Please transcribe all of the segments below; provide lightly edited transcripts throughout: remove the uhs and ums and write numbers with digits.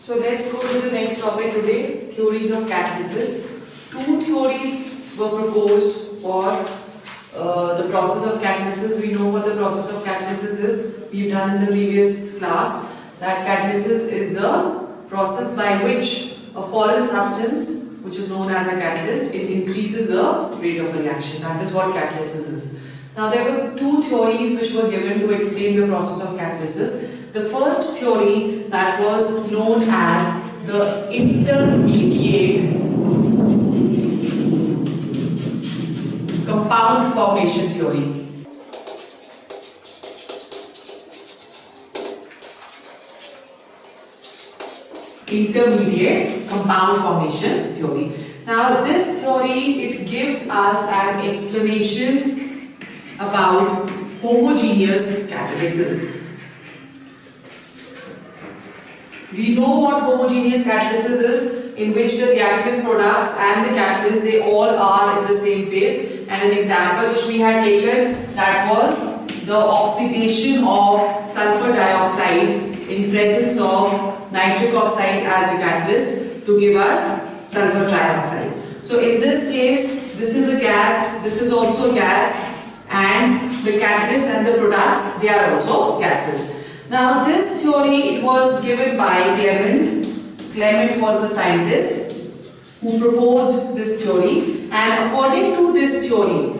So let's go to the next topic today, theories of catalysis. Two theories were proposed for the process of catalysis. We know what the process of catalysis is. We've done in the previous class that catalysis is the process by which a foreign substance, which is known as a catalyst, it increases the rate of the reaction. That is what catalysis is. Now there were two theories which were given to explain the process of catalysis. The first theory that was known as the intermediate compound formation theory. Intermediate compound formation theory. Now this theory, it gives us an explanation about homogeneous catalysis. We know what homogeneous catalysis is, in which the reactant products and the catalyst, they all are in the same phase. And an example which we had taken, that was the oxidation of sulfur dioxide in presence of nitric oxide as the catalyst to give us sulfur trioxide. So in this case, this is a gas, this is also a gas, and the catalyst and the products, they are also gases. Now this theory, it was given by Clement. Clement was the scientist who proposed this theory, and according to this theory,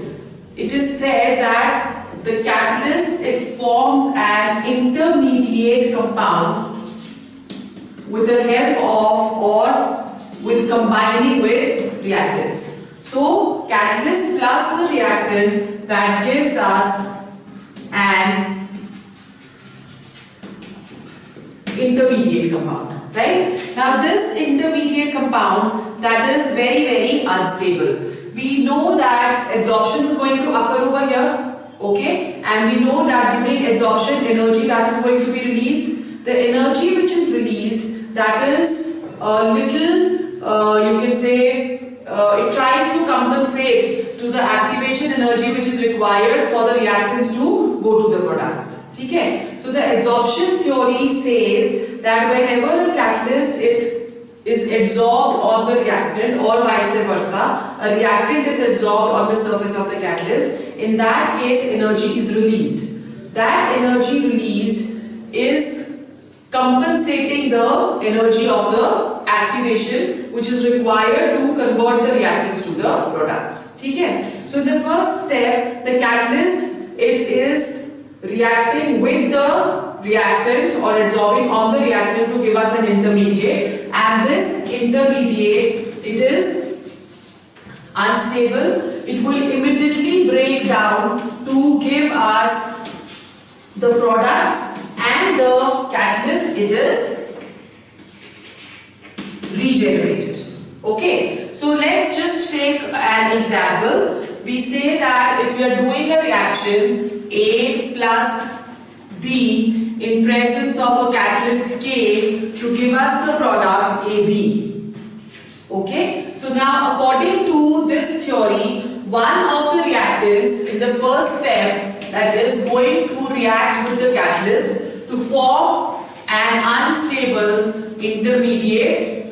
it is said that the catalyst, it forms an intermediate compound with the help of or with combining with reactants. So catalyst plus the reactant, that gives us an intermediate compound, right? Now this intermediate compound, that is very, very unstable. We know that adsorption is going to occur over here, okay? And we know that during adsorption, energy that is going to be released. The energy which is released, that is a little, you can say, it tries to compensate to the activation energy which is required for the reactants to go to the products. Okay? So the adsorption theory says that whenever a catalyst, it is adsorbed on the reactant or vice versa, a reactant is adsorbed on the surface of the catalyst, in that case energy is released. That energy released is compensating the energy of the activation which is required to convert the reactants to the products. Okay? So in the first step, the catalyst, it is reacting with the reactant or adsorbing on the reactant to give us an intermediate, and this intermediate, it is unstable. It will immediately break down to give us the products, and the catalyst, it is regenerated. Okay, so let's just take an example. We say that if we are doing a reaction A plus B in presence of a catalyst K to give us the product AB. Okay, so now according to this theory, one of the reactants in the first step, that is going to react with the catalyst to form an unstable intermediate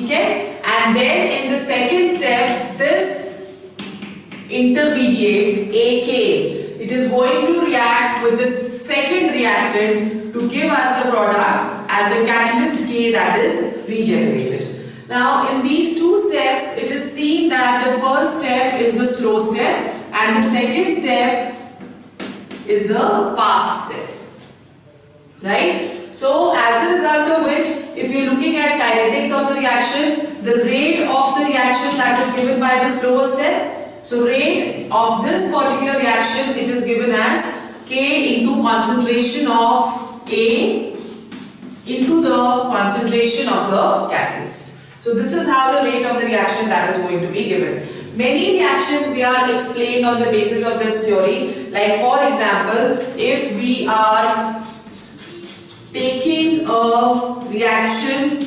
okay? And then in the second step, this intermediate AK, it is going to react with the second reactant to give us the product, and the catalyst K, that is regenerated. Now in these two steps, it is seen that the first step is the slow step and the second step is the fast step, right? So as a result of which, if you are looking at kinetics of the reaction, the rate of the reaction that is given by the slower step, so rate of this particular reaction, it is given as K into concentration of A into the concentration of the catalyst. So this is how the rate of the reaction that is going to be given. Many reactions, they are explained on the basis of this theory. Like for example, if we are taking a reaction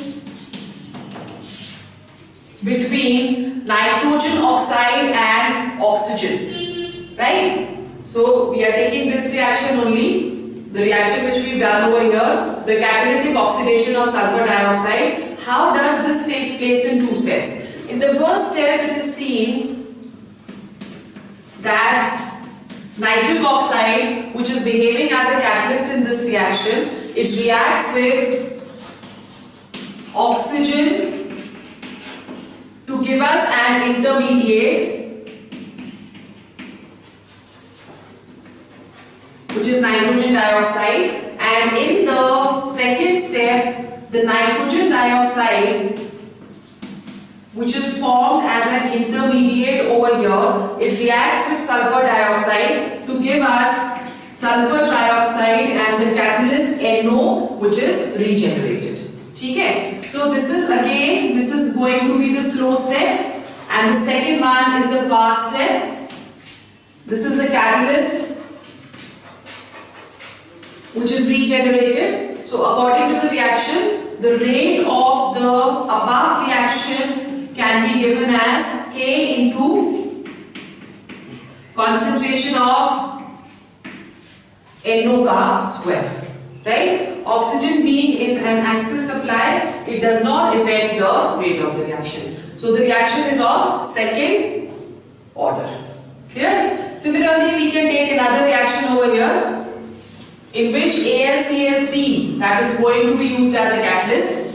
between nitrogen oxide and oxygen, right? So we are taking this reaction only, the reaction which we've done over here, the catalytic oxidation of sulfur dioxide. How does this take place in two steps? In the first step, it is seen that nitric oxide, which is behaving as a catalyst in this reaction, it reacts with oxygen to give us an intermediate, which is nitrogen dioxide, and in the second step, the nitrogen dioxide, which is formed as an intermediate over here, it reacts with sulfur dioxide to give us sulfur trioxide and the catalyst NO, which is regenerated. Okay? So this is again, this is going to be the slow step, and the second one is the fast step. This is the catalyst, which is regenerated. So according to the reaction, the rate of the above reaction can be given as K into concentration of NO square. Right? Oxygen being in an excess supply, it does not affect the rate of the reaction. So the reaction is of second order. Clear? Similarly, we can take another reaction over here, in which AlCl3, that is going to be used as a catalyst.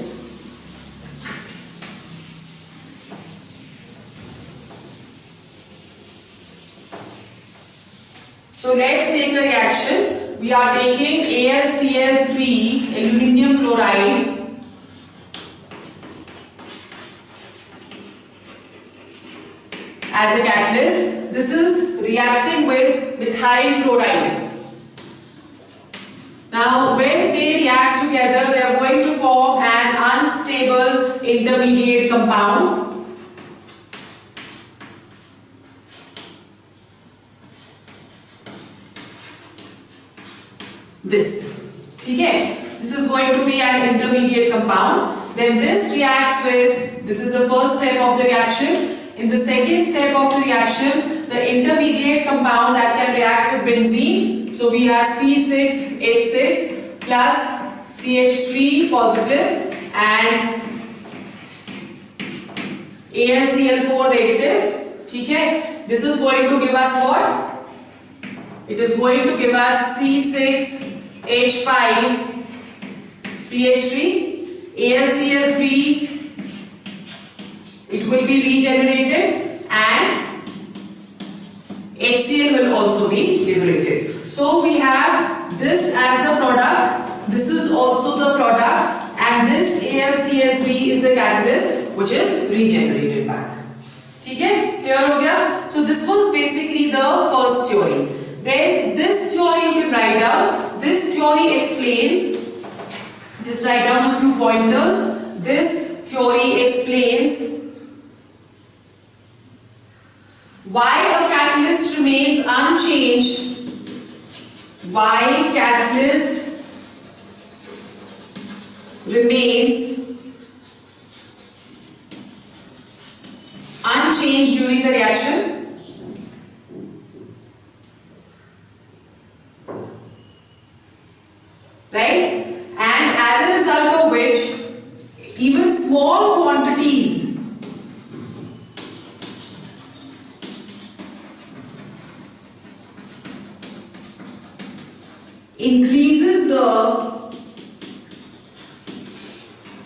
So let's take a reaction. We are taking AlCl3, aluminium chloride, as a catalyst. This is reacting with methyl chloride. Now when they react together, they are going to form an unstable intermediate compound. Okay, this is going to be an intermediate compound. Then this reacts with, this is the first step of the reaction. In the second step of the reaction, the intermediate compound that can react with benzene. So we have C6H6 plus CH3 positive and AlCl4 negative. Okay, this is going to give us what? It is going to give us C6H5 CH3, AlCl3, it will be regenerated, and HCl will also be liberated. So we have this as the product, this is also the product, and this AlCl3 is the catalyst which is regenerated back. Okay, clear ho gaya? So this was basically the first theory. Then this theory you can write down. This theory explains, just write down a few pointers. This theory explains why a catalyst remains unchanged, why catalyst remains unchanged during the reaction. Right? And as a result of which, even small quantities increases the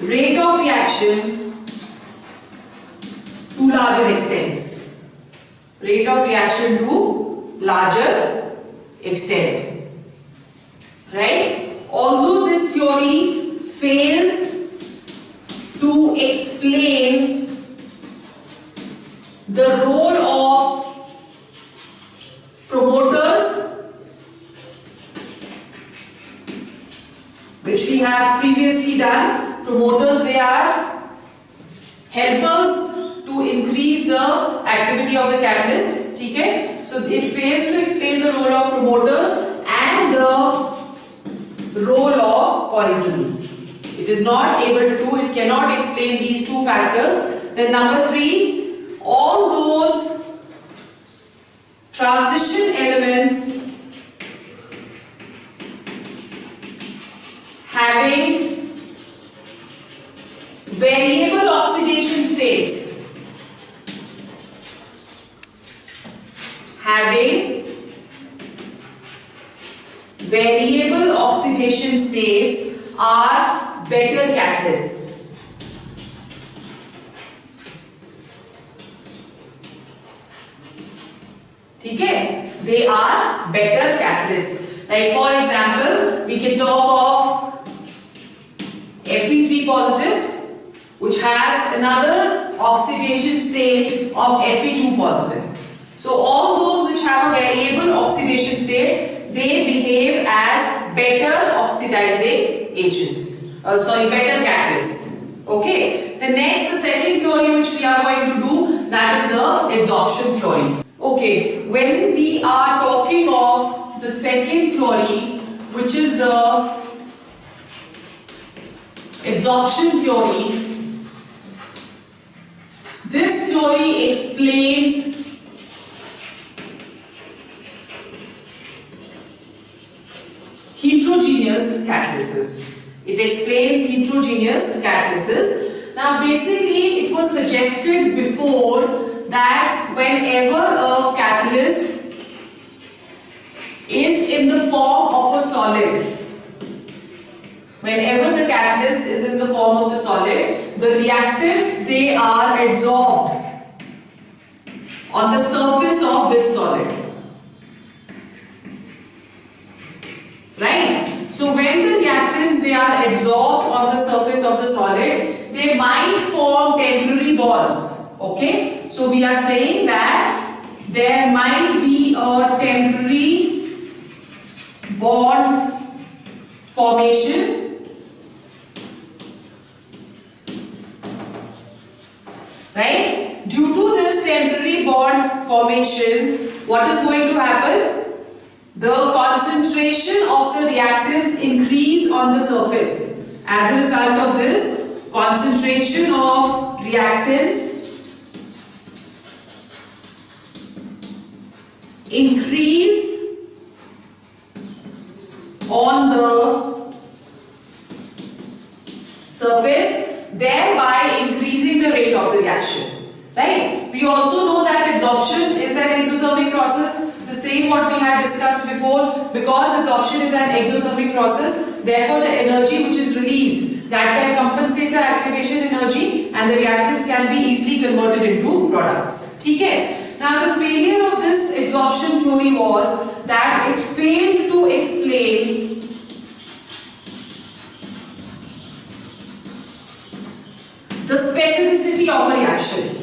rate of reaction to larger extents. Rate of reaction to larger extent. Right? Although this theory fails to explain the role of promoters, which we have previously done. Promoters, they are helpers to increase the activity of the catalyst. Okay? So it fails to explain the role of promoters and the role of poisons. It is not able to, it cannot explain these two factors. Then number 3, all those transition elements having variable oxidation states, are better catalysts. ठीक है, they are better catalysts. Like for example, we can talk of Fe3 positive, which has another oxidation state of Fe2 positive. So all those which have a variable oxidation state, they behave as better oxidizing agents. Better catalysts. Okay. The second theory which we are going to do, that is the adsorption theory. Okay. When we are talking of the second theory, which is the adsorption theory, this theory explains heterogeneous catalysis. It explains heterogeneous catalysis. Now basically it was suggested before that whenever a catalyst is in the form of a solid, the reactants, they are adsorbed on the surface of this solid. Right? So when the reactants, they are adsorbed on the surface of the solid, they might form temporary bonds. Okay? So we are saying that there might be a temporary bond formation right? Due to this temporary bond formation, what is going to happen? The concentration of the reactants increase on the surface. As a result of this, concentration of reactants increase on the surface, thereby increasing the rate of the reaction. Right? We also know that adsorption is an exothermic process, the same what we had discussed before. Because adsorption is an exothermic process, therefore the energy which is released, that can compensate the activation energy, and the reactants can be easily converted into products. Okay? Now the failure of this adsorption theory was that it failed to explain the specificity of a reaction.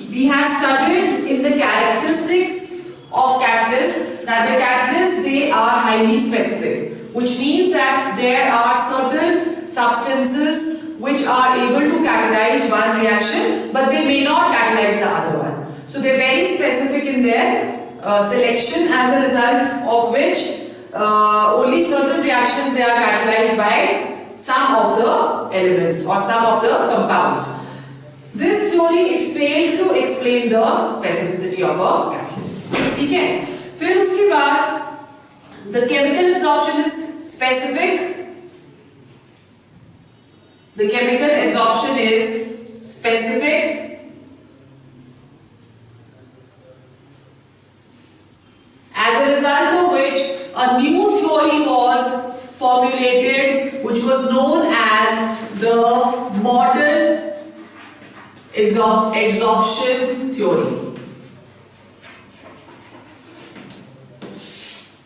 We have studied in the characteristics of catalysts that the catalysts, they are highly specific, which means that there are certain substances which are able to catalyze one reaction, but they may not catalyze the other one. So they are very specific in their selection, as a result of which only certain reactions they are catalyzed by some of the elements or some of the compounds. This theory, it failed to explain the specificity of a catalyst. ठीक है? फिर उसके बाद the chemical adsorption is specific. The chemical adsorption is specific. As a result of which a new theory was formulated, which was known as the modern adsorption theory.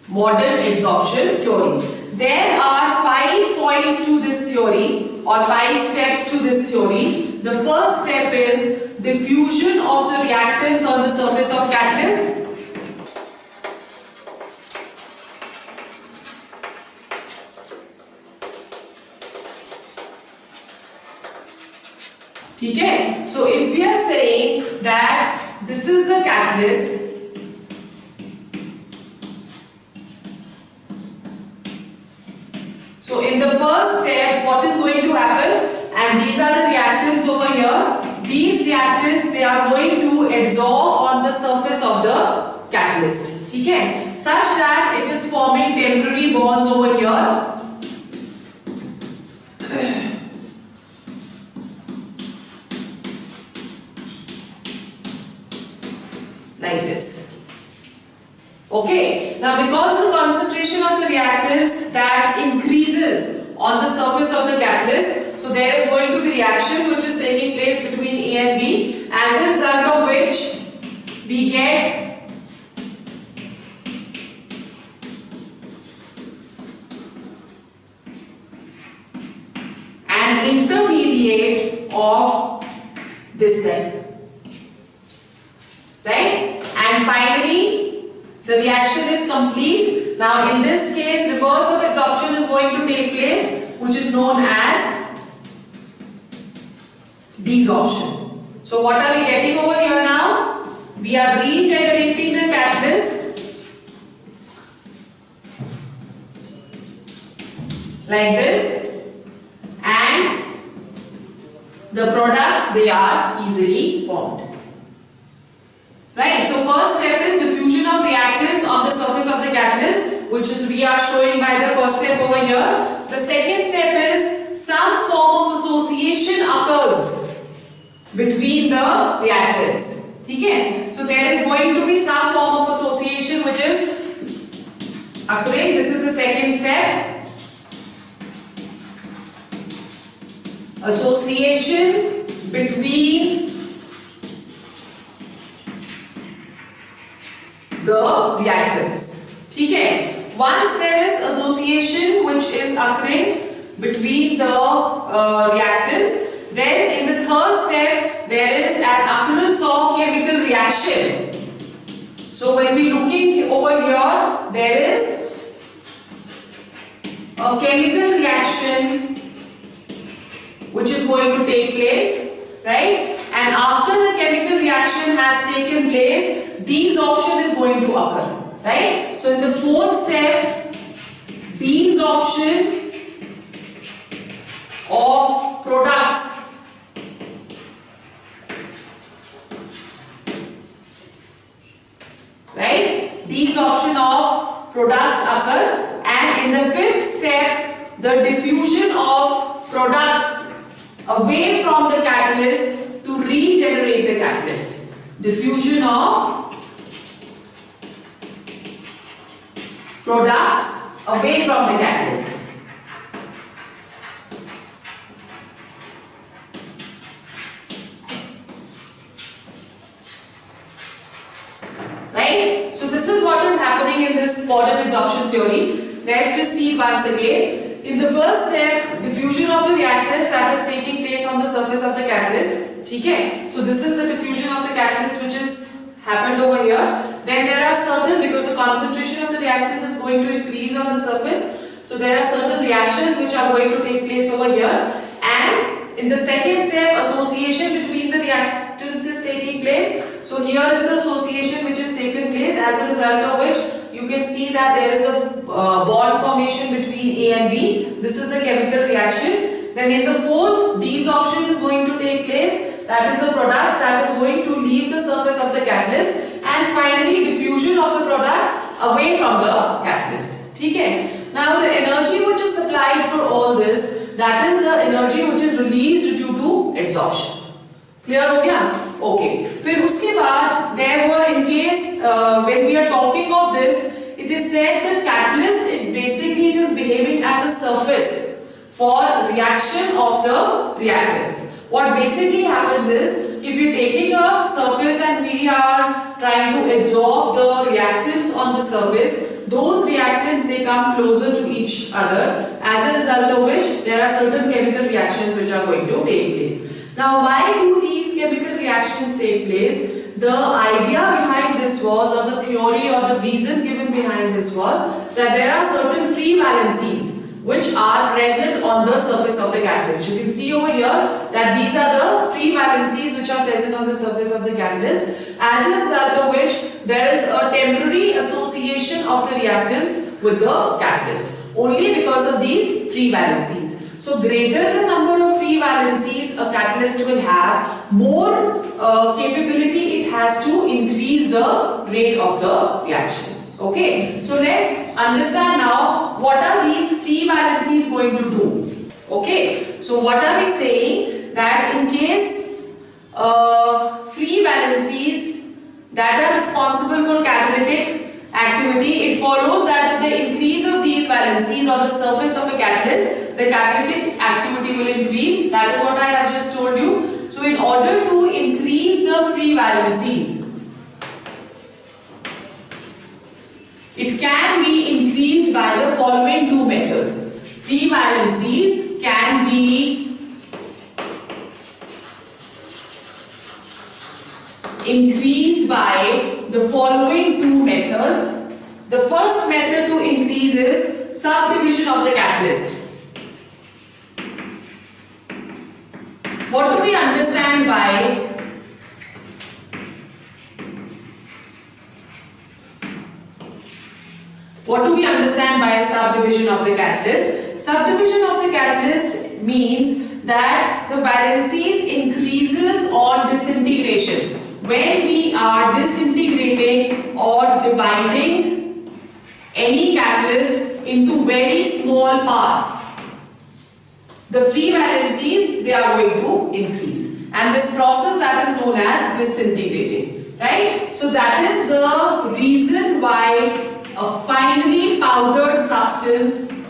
Modern adsorption theory. There are 5 points to this theory, or 5 steps to this theory. The first step is diffusion of the reactants on the surface of catalyst. Okay? So if we are saying that this is the catalyst, so in the first step, what is going to happen? And these are the reactants over here. these reactants, they are going to adsorb on the surface of the catalyst, okay, such that it is forming temporary bonds over here. Like this. Okay, now because the concentration of the reactants that increases on the surface of the catalyst, so there is going to be reaction which is taking place between A and B, as a result of which we get an intermediate of this type. Right? And finally, the reaction is complete. Now in this case, reverse of adsorption is going to take place, which is known as desorption. So what are we getting over here now? We are regenerating the catalyst like this, and the products, they are easily formed. Right, so first step is diffusion of reactants on the surface of the catalyst, which is we are showing by the first step over here. The second step is some form of association occurs between the reactants. Okay, so there is going to be some form of association which is occurring. This is the second step. Association between the reactants. Okay. Once there is association which is occurring between the reactants, then in the third step there is an occurrence of chemical reaction. So when we looking over here, there is a chemical reaction which is going to take place, right? And after the chemical reaction has taken place, desorption is going to occur, right? So in the fourth step, desorption of products right? Desorption of products occur, and in the fifth step, the diffusion of products away from the catalyst to regenerate the catalyst. Diffusion of products away from the catalyst. Right? So this is what is happening in this modern adsorption theory. Let's just see once again. In the first step, diffusion of the reactants that is taking place on the surface of the catalyst. Okay? So this is the diffusion of the catalyst which is happened over here. Then there are certain, because the concentration of the reactants is going to increase on the surface, so there are certain reactions which are going to take place over here. And in the second step, association between the reactants is taking place. So here is the association which is taken place, as a result of which you can see that there is a bond formation between A and B. This is the chemical reaction. Then in the fourth, desorption is going to take place. That is the products that is going to leave the surface of the catalyst. And finally, diffusion of the products away from the catalyst. Okay? Now the energy which is supplied for all this, that is the energy which is released due to adsorption. Clear हो गया? Okay. फिर उसके बाद there were, in case when we are talking of this, it is said the catalyst, it is behaving as a surface for reaction of the reactants. What basically happens is, if you're taking a surface and we are trying to adsorb the reactants on the surface, those reactants, they come closer to each other, as a result of which there are certain chemical reactions which are going to take place. Now, why do these chemical reactions take place? The idea behind this was, or the theory or the reason given behind this was, that there are certain free valencies which are present on the surface of the catalyst. You can see over here that these are the free valencies which are present on the surface of the catalyst, as a result of which there is a temporary association of the reactants with the catalyst, only because of these free valencies. So greater the number of free valencies a catalyst will have, more capability it has to increase the rate of the reaction. Okay, so let's understand now what are these free valencies going to do. Okay, so what are we saying? That in case free valencies that are responsible for catalytic activity, it follows that with the increase of these valencies on the surface of a catalyst, the catalytic activity will increase. That is what I have just told you. So in order to increase the free valencies, it can be increased by the following two methods. Free valencies can be increased by the following two methods. The first method to increase is subdivision of the catalyst. What do we understand by subdivision of the catalyst? Subdivision of the catalyst means that the valencies increases on disintegration. When we are disintegrating or dividing any catalyst into very small parts, the free valencies, they are going to increase. And this process that is known as disintegrating, right? So that is the reason why a finely powdered substance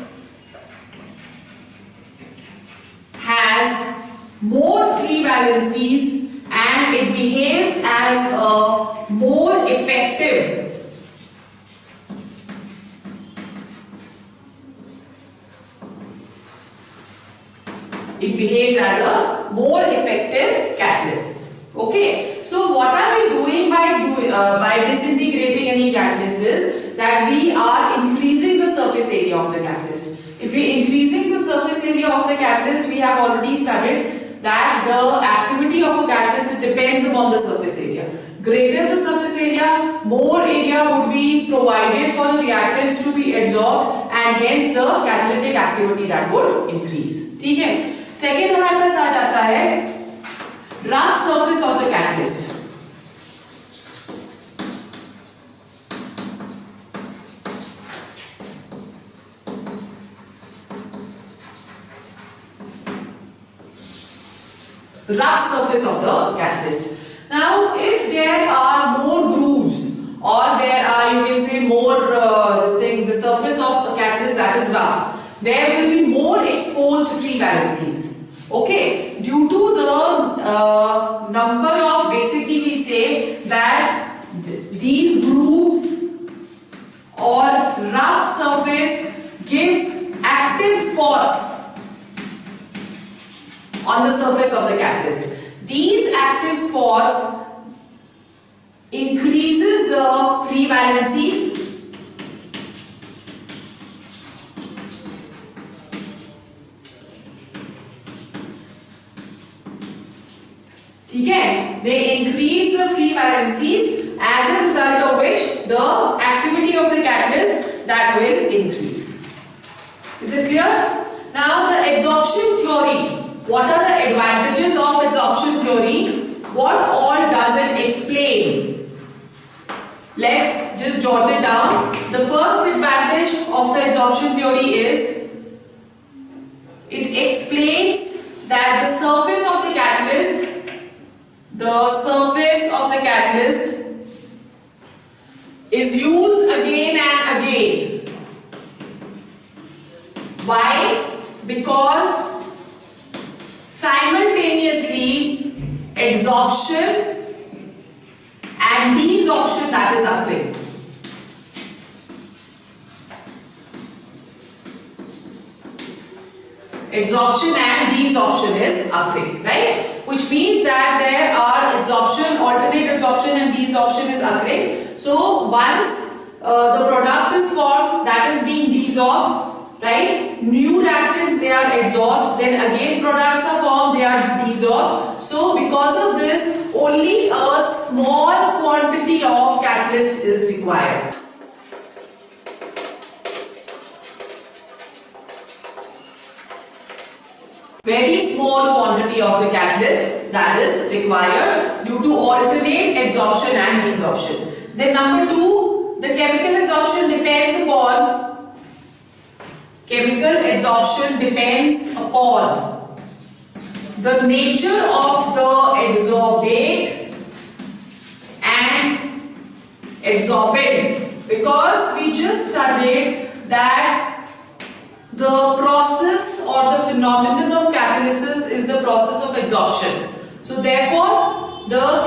has more free valencies and it behaves as a more effective catalyst. Okay, so what are we doing by disintegrating any catalyst is that we are increasing the surface area of the catalyst. If we are increasing the surface area of the catalyst, we have already studied that the activity of a catalyst, it depends upon the surface area. Greater the surface area, more area would be provided for the reactants to be absorbed and hence the catalytic activity that would increase. ठीक है? Second हमारे पास आ जाता है rough surface of the catalyst. Rough surface of the catalyst. Now, if there are more grooves or there are, you can say, more the surface of the catalyst that is rough, there will be more exposed free valencies. Okay, due to the number of, basically we say that these grooves or rough surface gives active spots on the surface of the catalyst. These active spots increases the free valencies ठीक है, they increase the free valencies as a result of which the activity of the catalyst that will increase. Is it clear? Now the absorption theory. What are the advantages of absorption theory? What all does it explain? Let's just jot it down. The first advantage of the absorption theory is it explains that the surface of the catalyst is used again and again. Why? Because simultaneously adsorption and desorption that is occurring. Adsorption and desorption is occurring, right? Which means that there are adsorption, alternate adsorption and desorption is occurring. So once the product is formed, that is being desorbed, right? New reactants, they are adsorbed, then again products are formed, they are desorbed. So because of this, only a small quantity of catalyst is required. Very small quantity of the catalyst that is required due to alternate adsorption and desorption. Then number 2, the chemical adsorption depends upon the nature of the adsorbate and adsorbent, because we just studied that the process or the phenomenon of catalysis is the process of adsorption. So therefore, the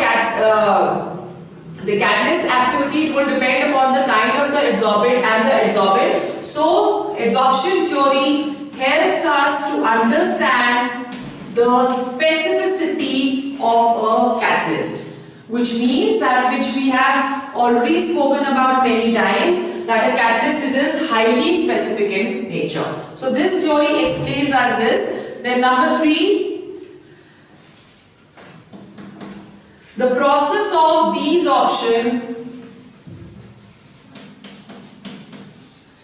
catalyst activity will depend upon the kind of the adsorbate and the adsorbent. So adsorption theory helps us to understand the specificity of a catalyst, which means that, which we have already spoken about many times, that a catalyst is highly specific in nature. So this theory explains us this. Then number 3, the process of desorption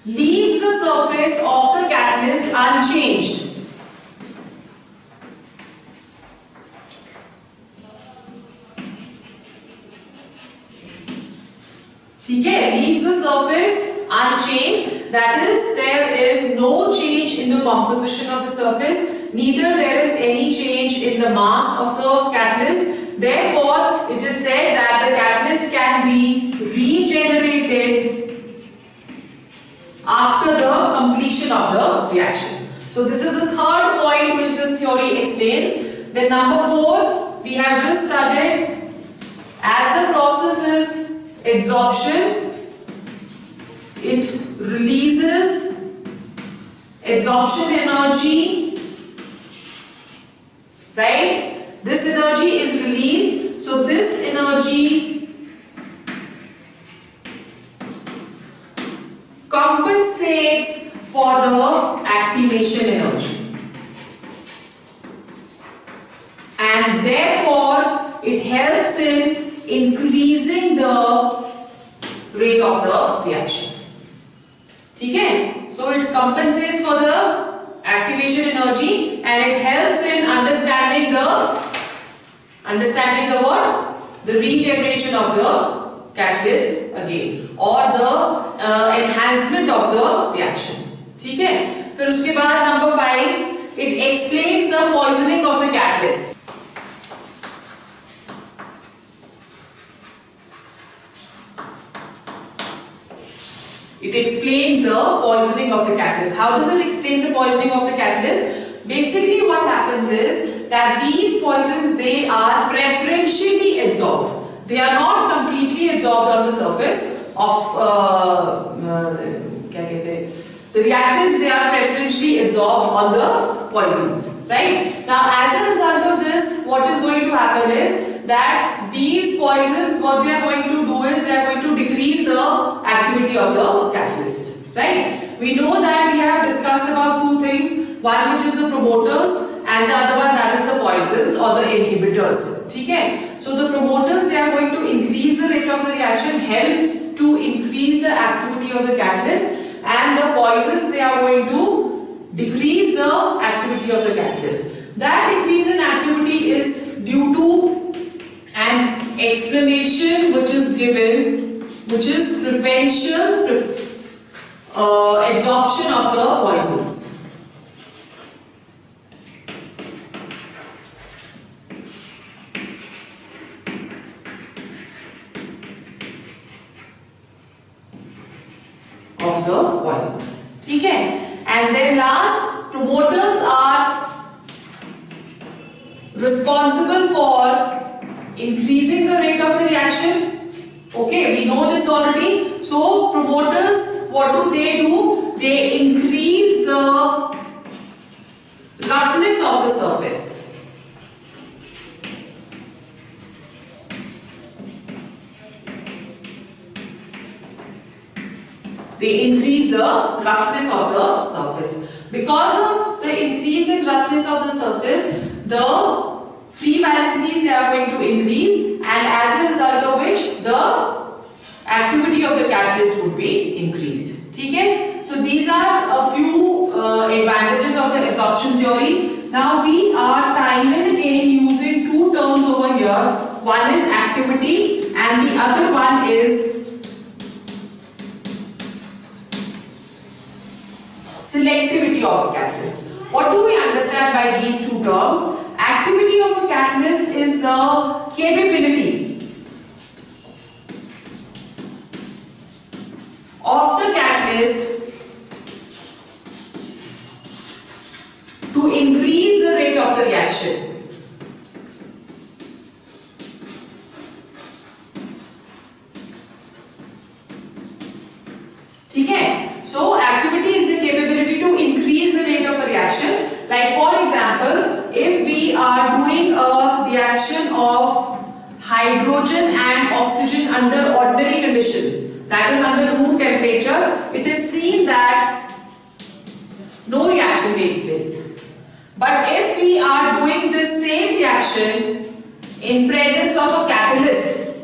leaves the surface of the catalyst unchanged. Leaves the surface unchanged, that is, there is no change in the composition of the surface, neither there is any change in the mass of the catalyst. Therefore, it is said that the catalyst can be regenerated after the completion of the reaction. So this is the third point which this theory explains. Then number 4, we have just studied, as the process is adsorption, it releases adsorption energy, right? This energy is released, so this energy compensates for the activation energy, and therefore it helps in increasing the rate of the reaction. Okay? So it compensates for the activation energy and it helps in understanding the what? The regeneration of the catalyst again, or the enhancement of the reaction. Okay? फिर उसके बाद number 5, it explains the poisoning of the catalyst. It explains the poisoning of the catalyst. How does it explain the poisoning of the catalyst? Basically what happens is that these poisons, they are preferentially adsorbed. They are not completely adsorbed on the surface of the reactants. They are preferentially adsorbed on the poisons, right? Now as a result of this, what is going to happen is that these poisons, what they are going to do is they are going to decrease the activity of the catalyst, right? We know that we have discussed about 2 things, one which is the promoters and the other one that is the poisons or the inhibitors. Okay? So the promoters, they are going to increase the rate of the reaction, helps to increase the activity of the catalyst, and the poisons, they are going to decrease the activity of the catalyst. That decrease in activity is due to an explanation which is given, which is preferential adsorption of the poisons. Of the poisons. Okay? And then last, promoters are responsible for increasing the rate of the reaction. Okay, we know this already. So promoters, what do? They increase the roughness of the surface. They increase the roughness of the surface. Because of the increase in roughness of the surface, the free valencies, they are going to increase, and as a result of which the activity of the catalyst would be increased. Okay? So these are a few advantages of the adsorption theory. Now we are time and again using two terms over here. One is activity and the other one is selectivity of a catalyst. What do we understand by these two terms? Activity of a catalyst is the capability of the catalyst to increase the rate of the reaction. Okay? So activity is the capability to increase the rate of a reaction. Like for example, if we are doing a reaction of hydrogen and oxygen under ordinary conditions, that is under room temperature, it is seen that no reaction takes place. But if we are doing this same reaction in presence of a catalyst,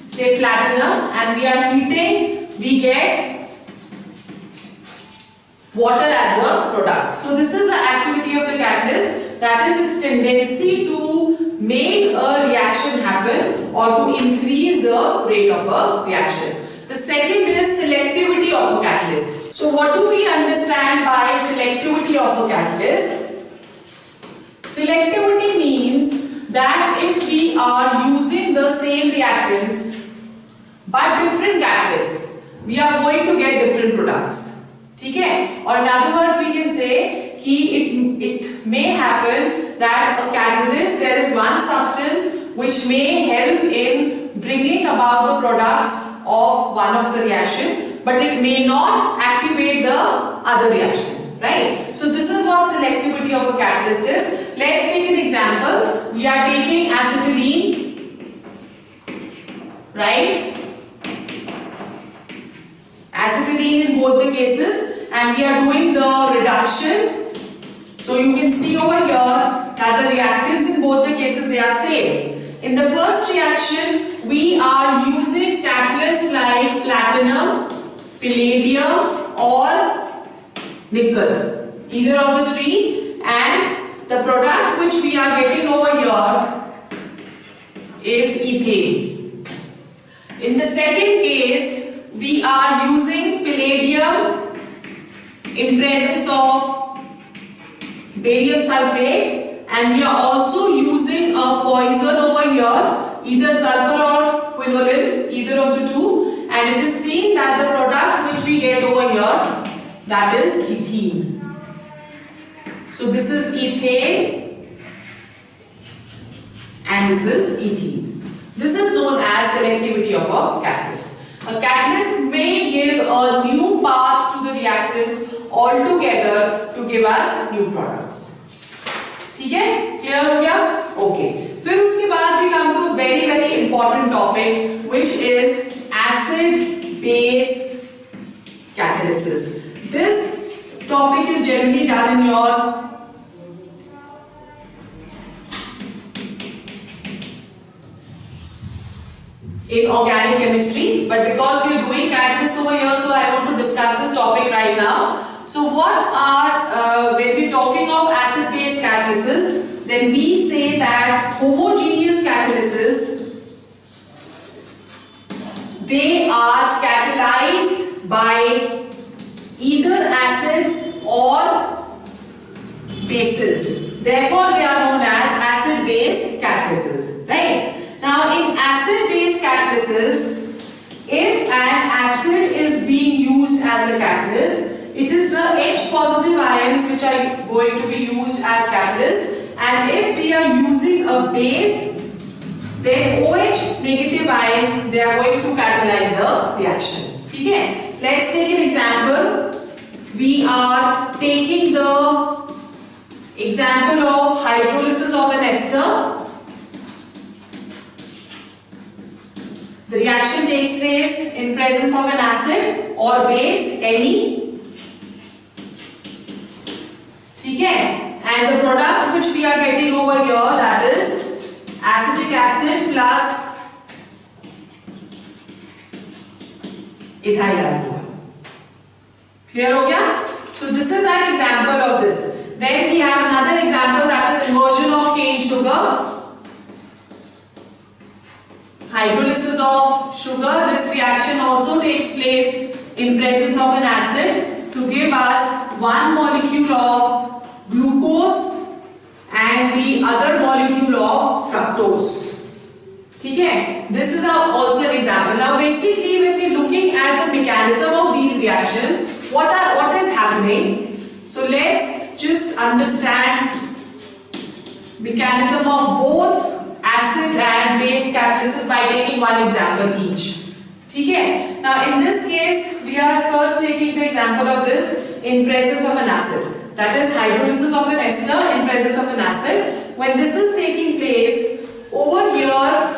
say platinum, and we are heating, we get water as the product. So this is the activity of the catalyst, that is its tendency to make a reaction happen or to increase the rate of a reaction. The second is selectivity of a catalyst. So what do we understand by selectivity of a catalyst? Selectivity means that if we are using the same reactants but different catalysts, we are going to get different products. Okay? Or in other words, we can say it may happen that a catalyst, there is one substance which may help in bringing about the products of one of the reaction, but it may not activate the other reaction, right? So this is what selectivity of a catalyst is. Let's take an example. We are taking acetylene, right? Acetylene in both the cases, and we are doing the reduction. So you can see over here that the reactants in both the cases, they are same. In the first reaction, we are using catalysts like platinum, palladium or nickel, either of the three, and the product which we are getting over here is ethane. In the second case, we are using palladium in presence of barium sulfate, and we are also using a poison over here, either sulfur or quinoline, either of the two, and it is seen that the product which we get over here, that is ethene. So this is ethane and this is ethene. This is known as selectivity of a catalyst. A catalyst may give a new path to the reactants altogether to give us new products. ठीक है? Clear हो गया? Okay. फिर उसके बाद we come to a very very important topic, which is acid-base catalysis. This topic is generally done in your organic chemistry, but because we are doing catalysts over here, so I want to discuss this topic right now. So what are, when we are talking of acid-base catalysis, then we say that homogeneous catalysis, they are catalyzed by either acids or bases. Therefore, they are known as acid-base catalysis, right? Now, in acid-base catalysis, if an acid is being used as a catalyst, it is the H positive ions which are going to be used as catalysts, and if we are using a base, then OH negative ions, they are going to catalyze a reaction. Okay? Let's take an example. We are taking the example of hydrolysis of an ester. The reaction takes place in presence of an acid or base, any. Okay? And the product which we are getting over here, that is acetic acid plus ethyl alcohol. Clear हो गया? So this is an example of this. Then we have another example, that is inversion of cane sugar. Hydrolysis of sugar. This reaction also takes place in presence of an acid to give us one molecule of glucose and the other molecule of fructose. Okay, this is also an example. Now basically when we are looking at the mechanism of these reactions, what is happening? So let's just understand mechanism of both acid and base catalysis by taking one example each. Okay, now in this case we are first taking the example of this in presence of an acid, that is hydrolysis of an ester in presence of an acid. When this is taking place, over here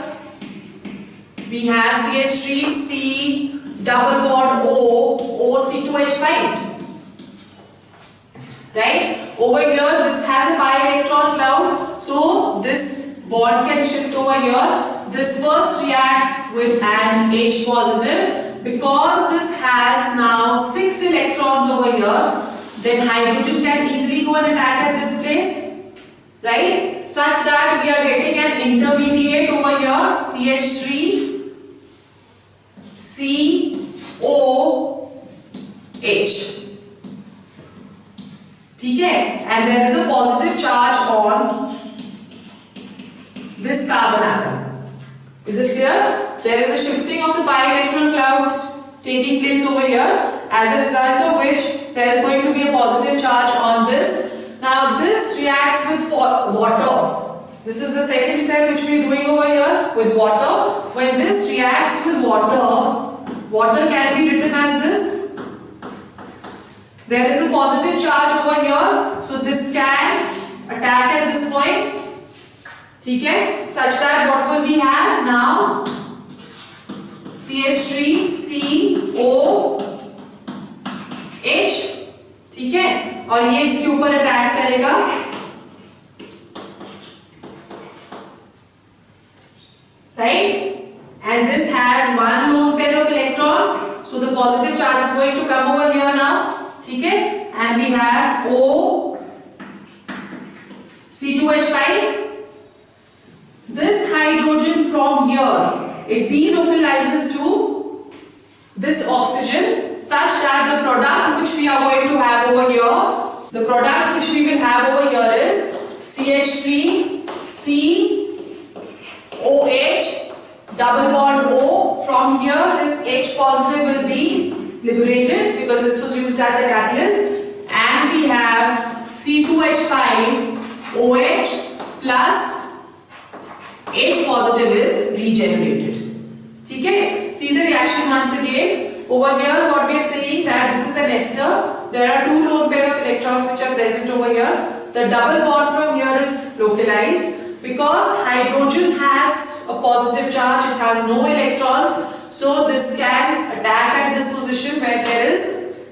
we have CH3C double bond O, C2H5. Right? Over here this has a pi electron cloud, so this bond can shift over here. This first reacts with an H positive. Because this has now 6 electrons over here, then hydrogen can easily go and attack at this place, right? Such that we are getting an intermediate over here, CH3 COH. Okay, and there is a positive charge on this carbon atom. Is it clear? There is a shifting of the pi electron clouds taking place over here, as a result of which there is going to be a positive charge on this. Now this reacts with water. This is the second step which we are doing over here with water. When this reacts with water, water can be written as this. There is a positive charge over here, so this can attack at this point. Okay? Such that what will we have now? CH3COH. ठीक है? और ये इसके ऊपर attack करेगा. Right? And this has one lone pair of electrons, so the positive charge is going to come over here now. Okay? And we have O C2H5. This hydrogen from here, it delocalizes to this oxygen such that the product which we are going to have over here, the product which we will have over here is CH3 COH double bond O. From here this H positive will be liberated because this was used as a catalyst, and we have C2H5 OH plus H positive is regenerated. Okay? See the reaction once again. Over here what we are saying that this is an ester. There are two lone pair of electrons which are present over here. The double bond from here is localized. Because hydrogen has a positive charge, it has no electrons, so this can attack at this position where there is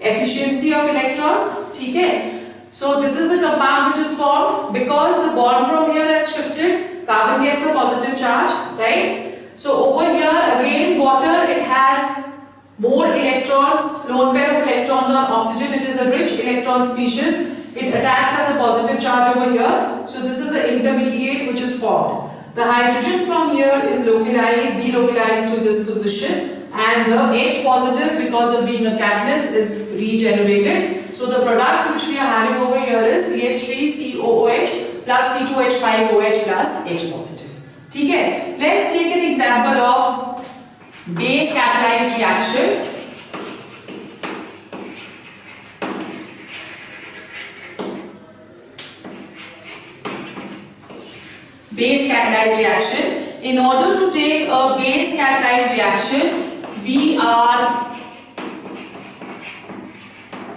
efficiency of electrons. Okay? So this is the compound which is formed. Because the bond from here has shifted, carbon gets a positive charge, right? So over here again water, it has more electrons, lone pair of electrons on oxygen. It is a rich electron species. It attacks at the positive charge over here. So this is the intermediate which is formed. The hydrogen from here is delocalized to this position, and the H positive, because of being a catalyst, is regenerated. So the products which we are having over here is CH3COOH plus C2H5OH plus H positive. Okay? Let's take an example of base catalyzed reaction. Base catalyzed reaction. In order to take a base catalyzed reaction, we are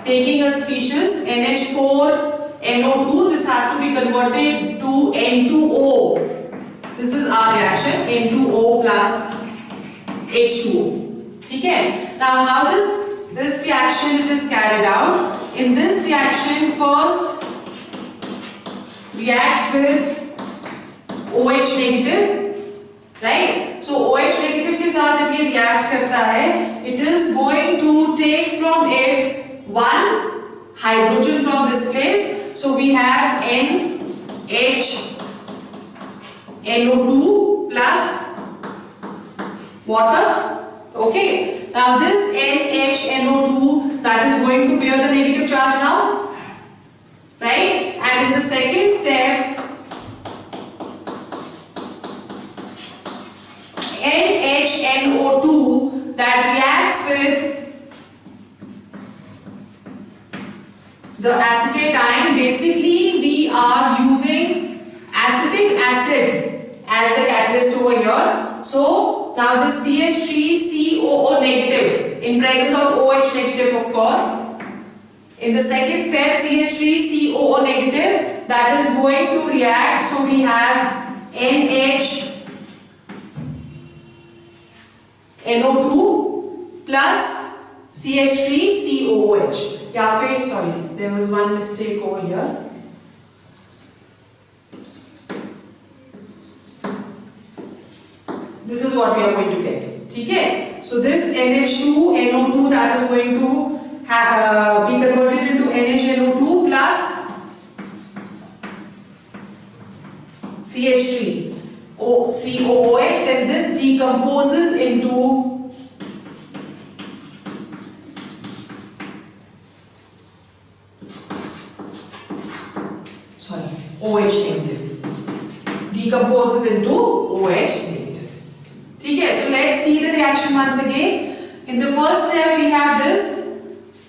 taking a species NH4NO2. This has to be converted to N2O. This is our reaction, N2O plus H2O. Okay? Now how this reaction it is carried out? In this reaction, first reacts with OH negative, right? So OH negative के साथ जब ये react करता है, it is going to take from it one hydrogen from this place. So we have NHNO2 plus water. Okay. Now this NHNO2, that is going to bear the negative charge now, right? And in the second step, NHNO2 that reacts with the acetate. Basically we are using acetic acid as the catalyst over here. So now this CH3COO negative in presence of OH negative, of course. In the second step, CH3COO negative, that is going to react. So we have NHNO2 plus CH3COOH. Yeah, sorry, there was one mistake over here. This is what we are going to get. Okay? So this NH2NO2 that is going to be converted into NHNO2 plus CH3COOH. Then this decomposes into OH negative. Decomposes into OH negative. Okay, so let's see the reaction once again. In the first step we have this.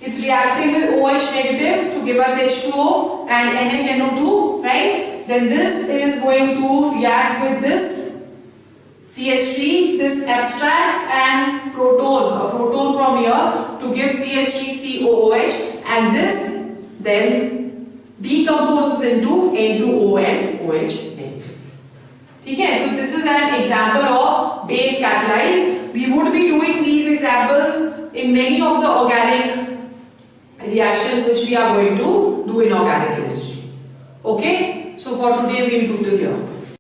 It's reacting with OH negative to give us H2O and NHNO2, right? Then this is going to react with this CH3. This abstracts and proton, a proton from here to give CH3COOH, and this then decomposes into N2O and OH negative. Okay, so this is an example of base catalyzed. We would be doing these examples in many of the organic reactions which we are going to do in organic chemistry. Okay, so for today we will do till here.